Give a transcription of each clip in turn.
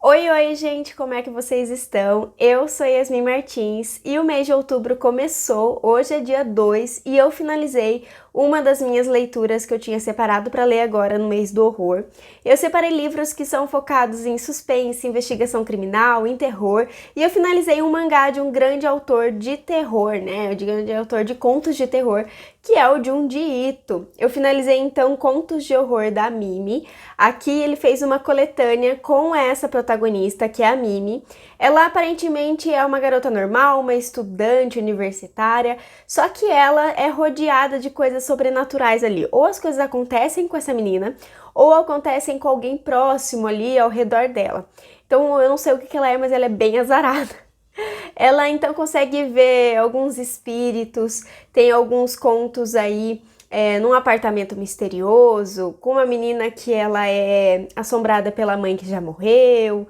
Oi, oi, gente, como é que vocês estão? Eu sou Yasmin Martins e o mês de outubro começou, hoje é dia 2 e eu finalizei uma das minhas leituras que eu tinha separado para ler agora no mês do horror. Eu separei livros que são focados em suspense, investigação criminal, em terror, e eu finalizei um mangá de um grande autor de terror, né? De grande autor de contos de terror, que é o Junji Ito. Eu finalizei então Contos de Horror da Mimi. Aqui ele fez uma coletânea com essa protagonista, que é a Mimi. Ela aparentemente é uma garota normal, uma estudante universitária, só que ela é rodeada de coisas sobrenaturais ali. Ou as coisas acontecem com essa menina, ou acontecem com alguém próximo ali ao redor dela. Então eu não sei o que ela é, mas ela é bem azarada. Ela então consegue ver alguns espíritos, tem alguns contos aí num apartamento misterioso, com uma menina que ela é assombrada pela mãe que já morreu.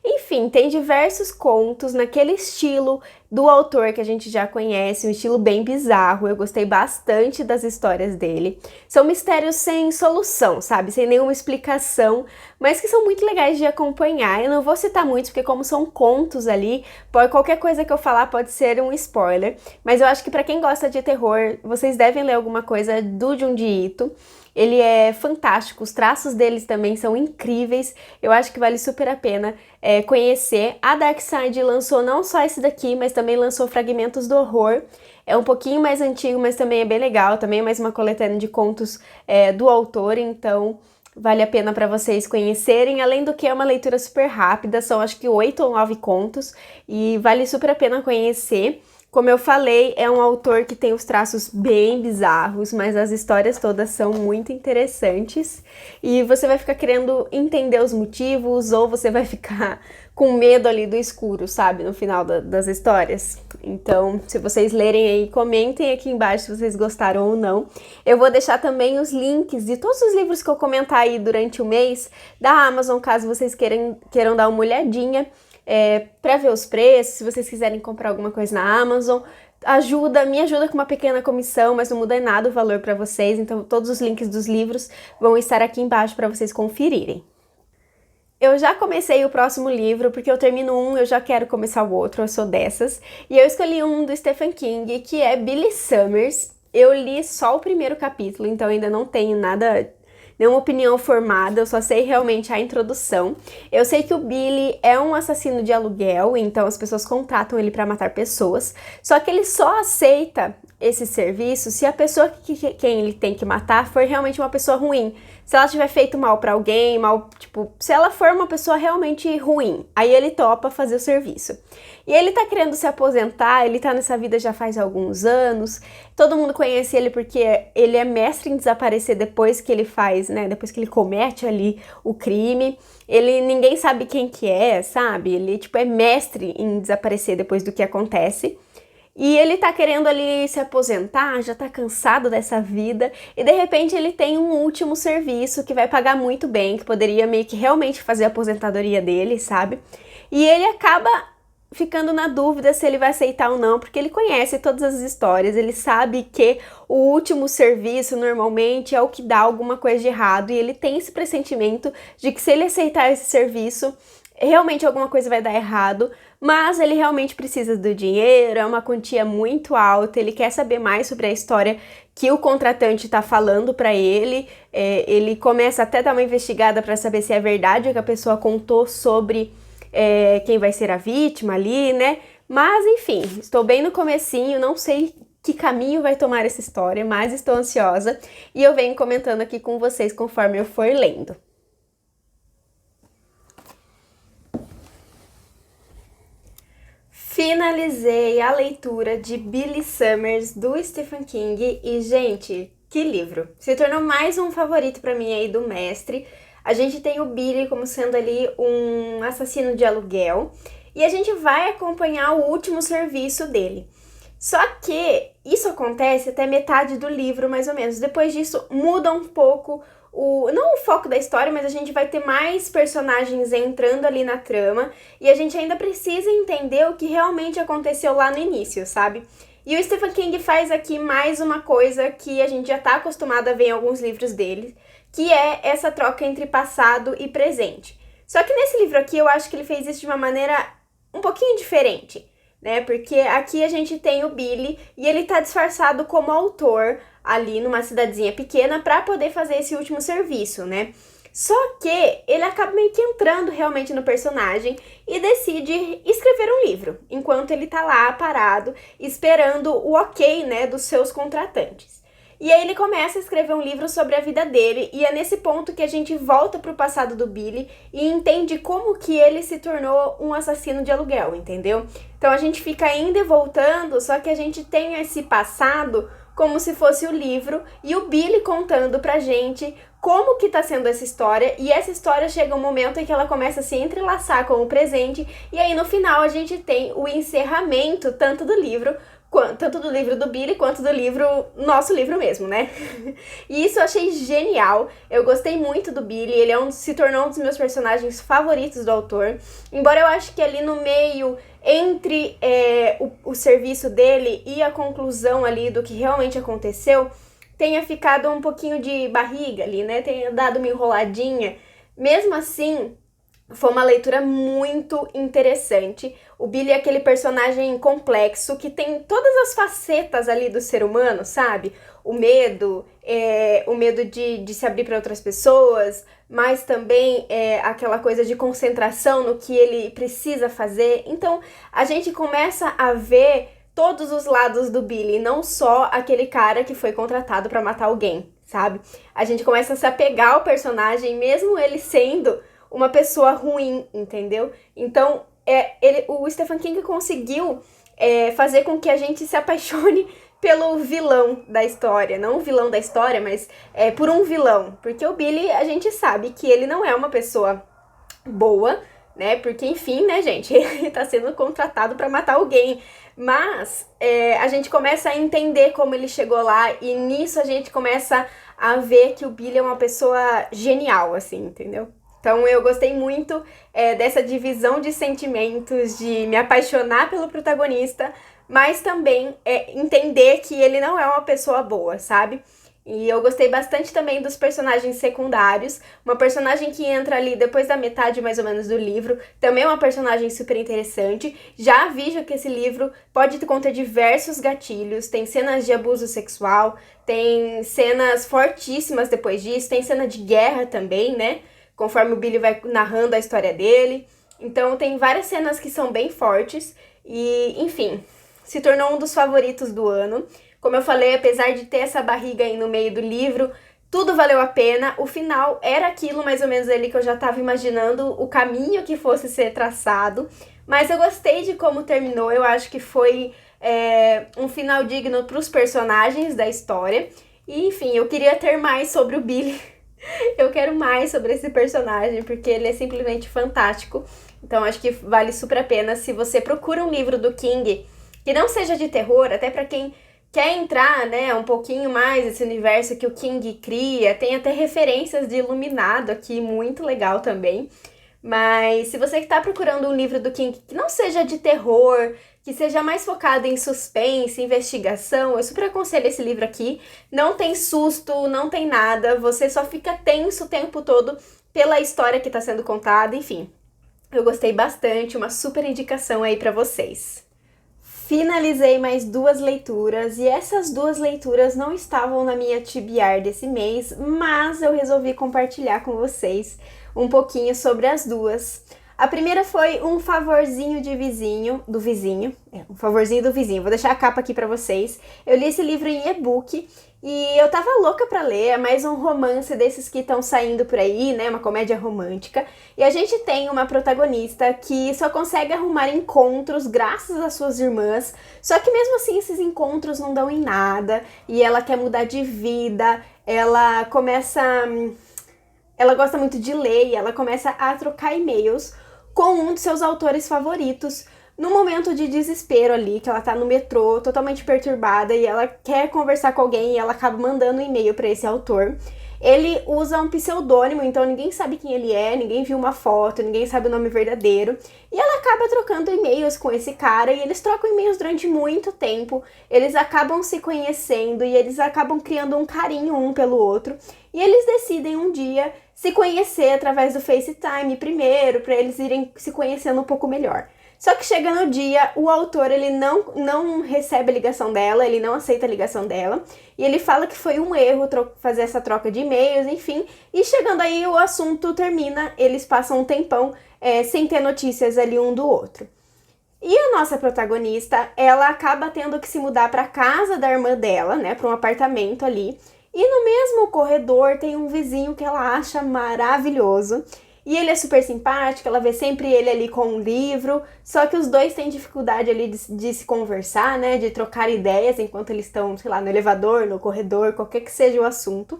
Enfim, tem diversos contos naquele estilo do autor que a gente já conhece, um estilo bem bizarro. Eu gostei bastante das histórias dele. São mistérios sem solução, sabe? Sem nenhuma explicação, mas que são muito legais de acompanhar. Eu não vou citar muitos, porque como são contos ali, qualquer coisa que eu falar pode ser um spoiler. Mas eu acho que para quem gosta de terror, vocês devem ler alguma coisa do Junji Ito. Ele é fantástico, os traços deles também são incríveis, eu acho que vale super a pena conhecer. A Dark Side lançou não só esse daqui, mas também lançou Fragmentos do Horror. É um pouquinho mais antigo, mas também é bem legal, também é mais uma coletânea de contos do autor, então vale a pena para vocês conhecerem. Além do que é uma leitura super rápida, são acho que 8 ou 9 contos, e vale super a pena conhecer. Como eu falei, é um autor que tem os traços bem bizarros, mas as histórias todas são muito interessantes e você vai ficar querendo entender os motivos ou você vai ficar com medo ali do escuro, sabe, no final das histórias. Então, se vocês lerem aí, comentem aqui embaixo se vocês gostaram ou não. Eu vou deixar também os links de todos os livros que eu comentar aí durante o mês da Amazon, caso vocês queiram dar uma olhadinha. Para ver os preços, se vocês quiserem comprar alguma coisa na Amazon, me ajuda com uma pequena comissão, mas não muda em nada o valor para vocês, então todos os links dos livros vão estar aqui embaixo para vocês conferirem. Eu já comecei o próximo livro, porque eu termino um, eu já quero começar o outro, eu sou dessas, e eu escolhi um do Stephen King, que é Billy Summers. Eu li só o primeiro capítulo, então ainda não tenho nenhuma opinião formada, eu só sei realmente a introdução. Eu sei que o Billy é um assassino de aluguel, então as pessoas contratam ele para matar pessoas, só que ele só aceita esse serviço se a pessoa quem ele tem que matar for realmente uma pessoa ruim. Se ela tiver feito mal para alguém, se ela for uma pessoa realmente ruim, aí ele topa fazer o serviço. E ele tá querendo se aposentar, ele tá nessa vida já faz alguns anos, todo mundo conhece ele porque ele é mestre em desaparecer depois que ele faz, né, depois que ele comete ali o crime. Ninguém sabe quem que é, sabe? Ele, é mestre em desaparecer depois do que acontece. E ele tá querendo ali se aposentar, já tá cansado dessa vida, e de repente ele tem um último serviço que vai pagar muito bem, que poderia meio que realmente fazer a aposentadoria dele, sabe? E ele acaba ficando na dúvida se ele vai aceitar ou não, porque ele conhece todas as histórias, ele sabe que o último serviço normalmente é o que dá alguma coisa de errado, e ele tem esse pressentimento de que se ele aceitar esse serviço, realmente alguma coisa vai dar errado, mas ele realmente precisa do dinheiro, é uma quantia muito alta, ele quer saber mais sobre a história que o contratante está falando para ele, ele começa até a dar uma investigada para saber se é verdade o que a pessoa contou sobre quem vai ser a vítima ali, né? Mas enfim, estou bem no comecinho, não sei que caminho vai tomar essa história, mas estou ansiosa e eu venho comentando aqui com vocês conforme eu for lendo. Finalizei a leitura de Billy Summers, do Stephen King, e, gente, que livro! Se tornou mais um favorito para mim aí do mestre. A gente tem o Billy como sendo ali um assassino de aluguel, e a gente vai acompanhar o último serviço dele. Só que isso acontece até metade do livro, mais ou menos. Depois disso, muda um pouco não o foco da história, mas a gente vai ter mais personagens entrando ali na trama e a gente ainda precisa entender o que realmente aconteceu lá no início, sabe? E o Stephen King faz aqui mais uma coisa que a gente já tá acostumado a ver em alguns livros dele, que é essa troca entre passado e presente. Só que nesse livro aqui eu acho que ele fez isso de uma maneira um pouquinho diferente, né? Porque aqui a gente tem o Billy e ele tá disfarçado como autor ali numa cidadezinha pequena para poder fazer esse último serviço, né? Só que ele acaba meio que entrando realmente no personagem e decide escrever um livro, enquanto ele tá lá parado, esperando o ok, né, dos seus contratantes. E aí ele começa a escrever um livro sobre a vida dele, e é nesse ponto que a gente volta pro passado do Billy e entende como que ele se tornou um assassino de aluguel, entendeu? Então a gente fica indo e voltando, só que a gente tem esse passado como se fosse o livro, e o Billy contando pra gente como que tá sendo essa história, e essa história chega um momento em que ela começa a se entrelaçar com o presente, e aí no final a gente tem o encerramento tanto do livro do Billy quanto do nosso livro mesmo, né? E isso eu achei genial, eu gostei muito do Billy, ele se tornou um dos meus personagens favoritos do autor, embora eu acho que ali no meio, entre o serviço dele e a conclusão ali do que realmente aconteceu, tenha ficado um pouquinho de barriga ali, né? Tenha dado uma enroladinha. Mesmo assim, foi uma leitura muito interessante. O Billy é aquele personagem complexo que tem todas as facetas ali do ser humano, sabe? O medo de se abrir para outras pessoas, mas também aquela coisa de concentração no que ele precisa fazer. Então, a gente começa a ver todos os lados do Billy, não só aquele cara que foi contratado para matar alguém, sabe? A gente começa a se apegar ao personagem, mesmo ele sendo uma pessoa ruim, entendeu? Então, o Stephen King conseguiu fazer com que a gente se apaixone pelo vilão da história. Não o vilão da história, mas por um vilão. Porque o Billy, a gente sabe que ele não é uma pessoa boa, né? Porque, enfim, né, gente? Ele tá sendo contratado pra matar alguém. Mas a gente começa a entender como ele chegou lá, e nisso a gente começa a ver que o Billy é uma pessoa genial, assim, entendeu? Então eu gostei muito dessa divisão de sentimentos, de me apaixonar pelo protagonista, mas também entender que ele não é uma pessoa boa, sabe? E eu gostei bastante também dos personagens secundários. Uma personagem que entra ali depois da metade, mais ou menos, do livro. Também é uma personagem super interessante. Já aviso que esse livro pode conter diversos gatilhos. Tem cenas de abuso sexual, tem cenas fortíssimas depois disso, tem cena de guerra também, né? Conforme o Billy vai narrando a história dele. Então tem várias cenas que são bem fortes. E, enfim, se tornou um dos favoritos do ano. Como eu falei, apesar de ter essa barriga aí no meio do livro, tudo valeu a pena. O final era aquilo mais ou menos ali que eu já estava imaginando, o caminho que fosse ser traçado. Mas eu gostei de como terminou, eu acho que foi um final digno para os personagens da história. E, enfim, eu queria ter mais sobre o Billy. Eu quero mais sobre esse personagem, porque ele é simplesmente fantástico. Então acho que vale super a pena se você procura um livro do King que não seja de terror, até para quem quer entrar, né, um pouquinho mais nesse universo que o King cria. Tem até referências de Iluminado aqui, muito legal também. Mas se você está procurando um livro do King que não seja de terror, que seja mais focado em suspense, investigação, eu super aconselho esse livro aqui. Não tem susto, não tem nada, você só fica tenso o tempo todo pela história que está sendo contada, enfim. Eu gostei bastante, uma super indicação aí para vocês. Finalizei mais 2 leituras, e essas 2 leituras não estavam na minha TBR desse mês, mas eu resolvi compartilhar com vocês um pouquinho sobre as 2. A primeira foi Um Favorzinho do Vizinho. Um Favorzinho do Vizinho. Vou deixar a capa aqui pra vocês. Eu li esse livro em e-book e eu tava louca pra ler. É mais um romance desses que estão saindo por aí, né? Uma comédia romântica. E a gente tem uma protagonista que só consegue arrumar encontros graças às suas irmãs. Só que mesmo assim esses encontros não dão em nada. E ela quer mudar de vida. Ela gosta muito de ler e ela começa a trocar e-mails com um de seus autores favoritos, no momento de desespero ali, que ela tá no metrô, totalmente perturbada, e ela quer conversar com alguém e ela acaba mandando um e-mail para esse autor. Ele usa um pseudônimo, então ninguém sabe quem ele é, ninguém viu uma foto, ninguém sabe o nome verdadeiro. E ela acaba trocando e-mails com esse cara, e eles trocam e-mails durante muito tempo. Eles acabam se conhecendo e eles acabam criando um carinho um pelo outro. E eles decidem um dia se conhecer através do FaceTime primeiro, para eles irem se conhecendo um pouco melhor. Só que chega no dia, o autor ele não recebe a ligação dela, ele não aceita a ligação dela, e ele fala que foi um erro fazer essa troca de e-mails, enfim, e chegando aí o assunto termina, eles passam um tempão sem ter notícias ali um do outro. E a nossa protagonista, ela acaba tendo que se mudar para casa da irmã dela, né, para um apartamento ali, e no mesmo corredor tem um vizinho que ela acha maravilhoso. E ele é super simpático, ela vê sempre ele ali com um livro, só que os dois têm dificuldade ali de se conversar, né, de trocar ideias enquanto eles estão, sei lá, no elevador, no corredor, qualquer que seja o assunto.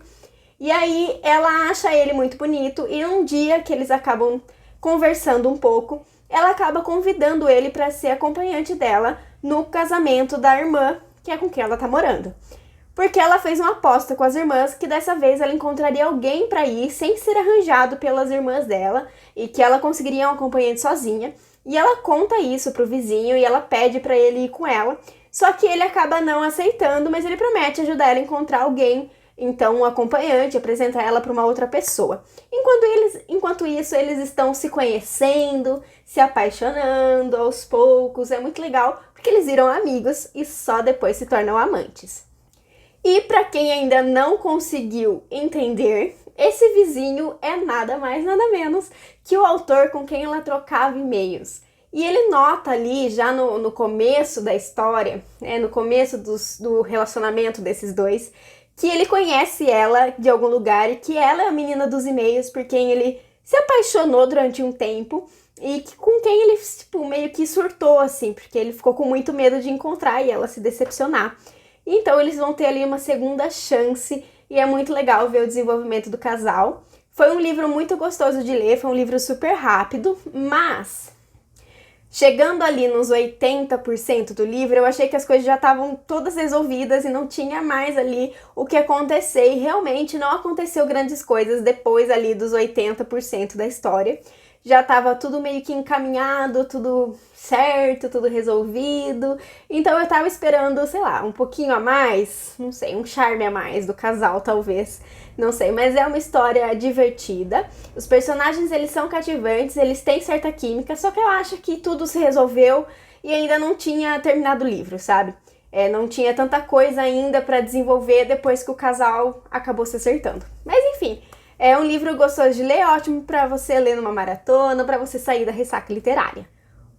E aí ela acha ele muito bonito e um dia que eles acabam conversando um pouco, ela acaba convidando ele para ser acompanhante dela no casamento da irmã, que é com quem ela tá morando. Porque ela fez uma aposta com as irmãs que dessa vez ela encontraria alguém para ir sem ser arranjado pelas irmãs dela e que ela conseguiria um acompanhante sozinha. E ela conta isso pro vizinho e ela pede para ele ir com ela. Só que ele acaba não aceitando, mas ele promete ajudar ela a encontrar alguém, então um acompanhante, apresentar ela para uma outra pessoa. Enquanto isso, eles estão se conhecendo, se apaixonando aos poucos. É muito legal porque eles viram amigos e só depois se tornam amantes. E para quem ainda não conseguiu entender, esse vizinho é nada mais, nada menos que o autor com quem ela trocava e-mails. E ele nota ali, já no começo da história, no começo do relacionamento desses dois, que ele conhece ela de algum lugar e que ela é a menina dos e-mails por quem ele se apaixonou durante um tempo e com quem ele meio que surtou, assim, porque ele ficou com muito medo de encontrar e ela se decepcionar. Então eles vão ter ali uma segunda chance e é muito legal ver o desenvolvimento do casal. Foi um livro muito gostoso de ler, foi um livro super rápido, mas chegando ali nos 80% do livro, eu achei que as coisas já estavam todas resolvidas e não tinha mais ali o que acontecer e realmente não aconteceu grandes coisas depois ali dos 80% da história. Já estava tudo meio que encaminhado, tudo certo, tudo resolvido. Então eu tava esperando, sei lá, um pouquinho a mais, não sei, um charme a mais do casal, talvez. Não sei, mas é uma história divertida. Os personagens, eles são cativantes, eles têm certa química, só que eu acho que tudo se resolveu e ainda não tinha terminado o livro, sabe? Não tinha tanta coisa ainda pra desenvolver depois que o casal acabou se acertando. Mas enfim, é um livro gostoso de ler, ótimo para você ler numa maratona, para você sair da ressaca literária.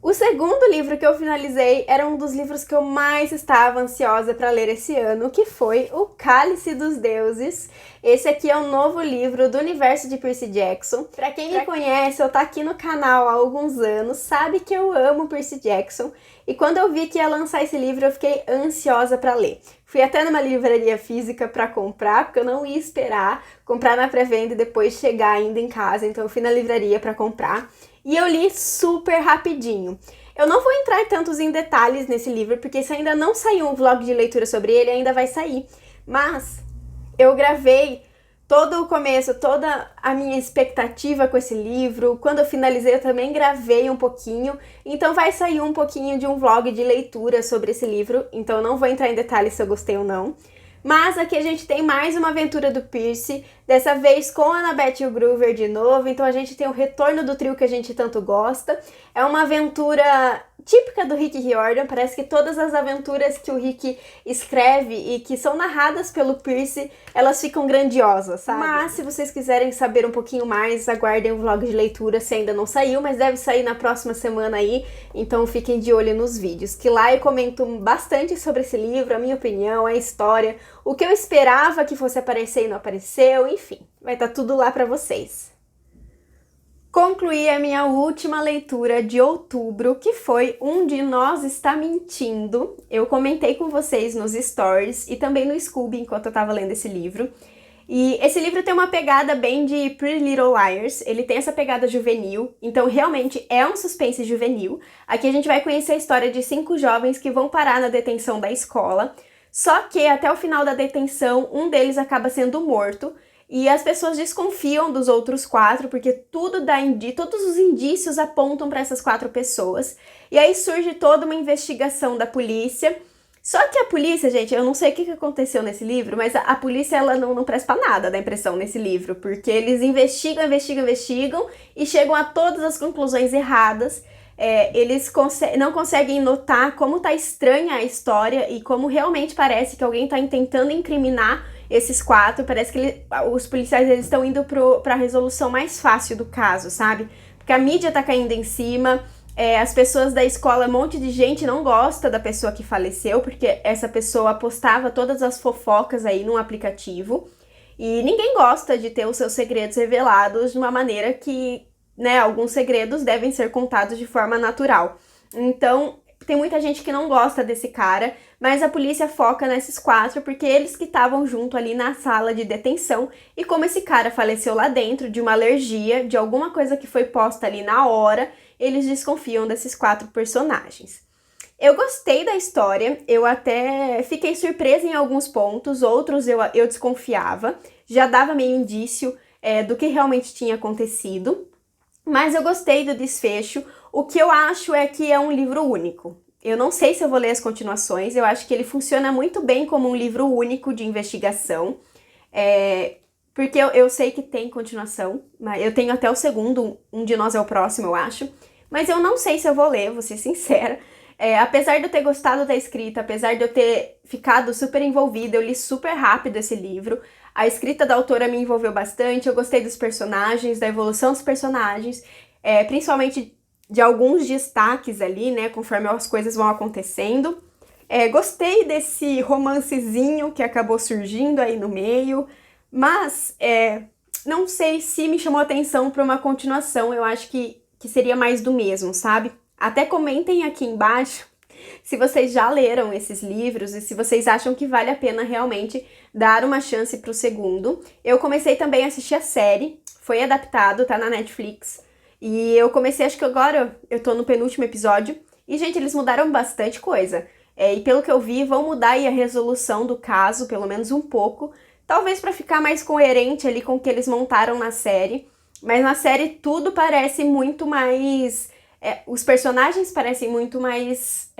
O segundo livro que eu finalizei era um dos livros que eu mais estava ansiosa para ler esse ano, que foi O Cálice dos Deuses. Esse aqui é um novo livro do universo de Percy Jackson. Para quem me conhece, eu tô aqui no canal há alguns anos, sabe que eu amo Percy Jackson. E quando eu vi que ia lançar esse livro, eu fiquei ansiosa para ler. Fui até numa livraria física para comprar, porque eu não ia esperar comprar na pré-venda e depois chegar ainda em casa. Então eu fui na livraria para comprar. E eu li super rapidinho. Eu não vou entrar tantos em detalhes nesse livro, porque se ainda não saiu um vlog de leitura sobre ele, ainda vai sair. Mas eu gravei todo o começo, toda a minha expectativa com esse livro. Quando eu finalizei, eu também gravei um pouquinho. Então vai sair um pouquinho de um vlog de leitura sobre esse livro. Então eu não vou entrar em detalhes se eu gostei ou não. Mas aqui a gente tem mais uma aventura do Percy, dessa vez com a Annabeth e o Groover de novo, então a gente tem o retorno do trio que a gente tanto gosta. É uma aventura típica do Rick Riordan, parece que todas as aventuras que o Rick escreve e que são narradas pelo Percy, elas ficam grandiosas, sabe? Mas se vocês quiserem saber um pouquinho mais, aguardem o vlog de leitura se ainda não saiu, mas deve sair na próxima semana aí, então fiquem de olho nos vídeos, que lá eu comento bastante sobre esse livro, a minha opinião, a história, o que eu esperava que fosse aparecer e não apareceu, enfim, vai estar tudo lá pra vocês. Concluí a minha última leitura de outubro, que foi Um de Nós Está Mentindo. Eu comentei com vocês nos stories e também no Scooby enquanto eu tava lendo esse livro. E esse livro tem uma pegada bem de Pretty Little Liars, ele tem essa pegada juvenil, então realmente é um suspense juvenil. Aqui a gente vai conhecer a história de 5 jovens que vão parar na detenção da escola, só que até o final da detenção um deles acaba sendo morto, e as pessoas desconfiam dos outros 4, porque todos os indícios apontam para essas 4 pessoas. E aí surge toda uma investigação da polícia. Só que a polícia, gente, eu não sei o que aconteceu nesse livro, mas a polícia, ela não presta pra nada, dá impressão nesse livro, porque eles investigam e chegam a todas as conclusões erradas. Eles não conseguem notar como tá estranha a história e como realmente parece que alguém tá tentando incriminar esses 4. Parece que os policiais estão indo pra resolução mais fácil do caso, sabe? Porque a mídia tá caindo em cima. As pessoas da escola, um monte de gente não gosta da pessoa que faleceu, porque essa pessoa postava todas as fofocas aí num aplicativo. E ninguém gosta de ter os seus segredos revelados de uma maneira que, né, alguns segredos devem ser contados de forma natural. Então, tem muita gente que não gosta desse cara, mas a polícia foca nesses 4 porque eles que estavam junto ali na sala de detenção, e como esse cara faleceu lá dentro de uma alergia, de alguma coisa que foi posta ali na hora, eles desconfiam desses 4 personagens. Eu gostei da história, eu até fiquei surpresa em alguns pontos, outros eu desconfiava, já dava meio indício do que realmente tinha acontecido, mas eu gostei do desfecho. O que eu acho é que é um livro único. Eu não sei se eu vou ler as continuações, eu acho que ele funciona muito bem como um livro único de investigação, porque eu sei que tem continuação, mas eu tenho até o segundo, Um de Nós é o Próximo, eu acho, mas eu não sei se eu vou ler, vou ser sincera. Apesar de eu ter gostado da escrita, apesar de eu ter ficado super envolvida, eu li super rápido esse livro, a escrita da autora me envolveu bastante, eu gostei dos personagens, da evolução dos personagens, principalmente de alguns destaques ali, né, conforme as coisas vão acontecendo. Gostei desse romancezinho que acabou surgindo aí no meio, mas não sei se me chamou atenção para uma continuação. Eu acho que seria mais do mesmo, sabe? Até comentem aqui embaixo se vocês já leram esses livros e se vocês acham que vale a pena realmente dar uma chance pro segundo. Eu comecei também a assistir a série, foi adaptado, tá na Netflix. E eu comecei, acho que agora eu tô no penúltimo episódio. E, gente, eles mudaram bastante coisa. E pelo que eu vi, vão mudar aí a resolução do caso, pelo menos um pouco. Talvez pra ficar mais coerente ali com o que eles montaram na série. Mas na série tudo parece muito mais... os personagens parecem muito mais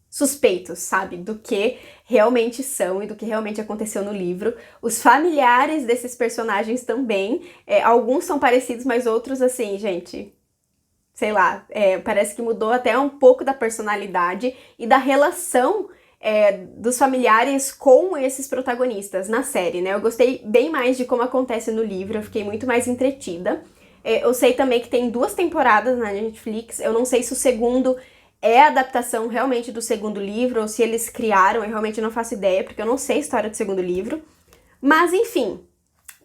suspeitos, sabe? Do que realmente são e do que realmente aconteceu no livro. Os familiares desses personagens também. Alguns são parecidos, mas outros, assim, gente... sei lá, parece que mudou até um pouco da personalidade e da relação dos familiares com esses protagonistas na série, né? Eu gostei bem mais de como acontece no livro, eu fiquei muito mais entretida. Eu sei também que tem 2 temporadas na Netflix, eu não sei se o segundo é a adaptação realmente do segundo livro, ou se eles criaram, eu realmente não faço ideia, porque eu não sei a história do segundo livro. Mas, enfim,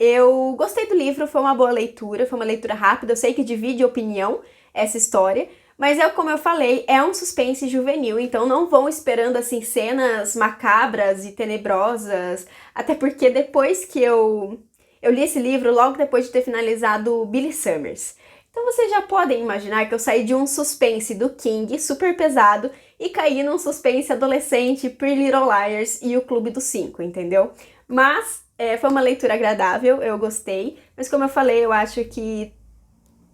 eu gostei do livro, foi uma boa leitura, foi uma leitura rápida, eu sei que divide opinião essa história, mas como eu falei, é um suspense juvenil, então não vão esperando, assim, cenas macabras e tenebrosas, até porque depois que eu li esse livro, logo depois de ter finalizado Billy Summers. Então vocês já podem imaginar que eu saí de um suspense do King, super pesado, e caí num suspense adolescente, Pretty Little Liars e O Clube dos 5, entendeu? Mas foi uma leitura agradável, eu gostei, mas como eu falei, eu acho que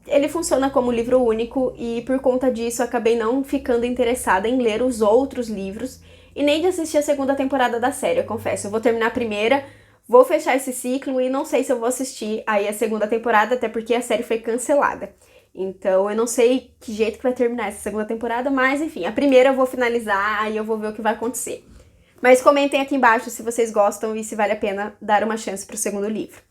ele funciona como livro único e por conta disso acabei não ficando interessada em ler os outros livros e nem de assistir a segunda temporada da série, eu confesso. Eu vou terminar a primeira, vou fechar esse ciclo e não sei se eu vou assistir aí a segunda temporada, até porque a série foi cancelada. Então eu não sei que jeito que vai terminar essa segunda temporada, mas enfim, a primeira eu vou finalizar, aí eu vou ver o que vai acontecer. Mas comentem aqui embaixo se vocês gostam e se vale a pena dar uma chance pro segundo livro.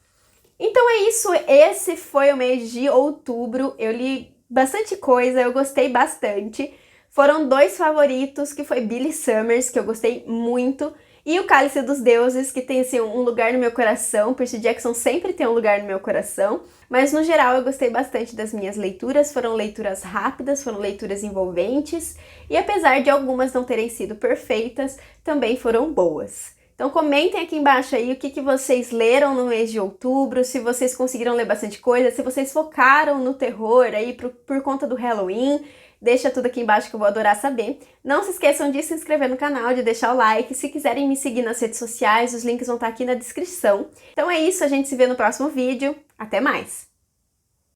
Então é isso, esse foi o mês de outubro, eu li bastante coisa, eu gostei bastante. Foram 2 favoritos, que foi Billy Summers, que eu gostei muito, e O Cálice dos Deuses, que tem assim, um lugar no meu coração. Percy Jackson sempre tem um lugar no meu coração, mas no geral eu gostei bastante das minhas leituras, foram leituras rápidas, foram leituras envolventes, e apesar de algumas não terem sido perfeitas, também foram boas. Então comentem aqui embaixo aí o que vocês leram no mês de outubro, se vocês conseguiram ler bastante coisa, se vocês focaram no terror aí por conta do Halloween. Deixa tudo aqui embaixo que eu vou adorar saber. Não se esqueçam de se inscrever no canal, de deixar o like. Se quiserem me seguir nas redes sociais, os links vão estar aqui na descrição. Então é isso, a gente se vê no próximo vídeo. Até mais!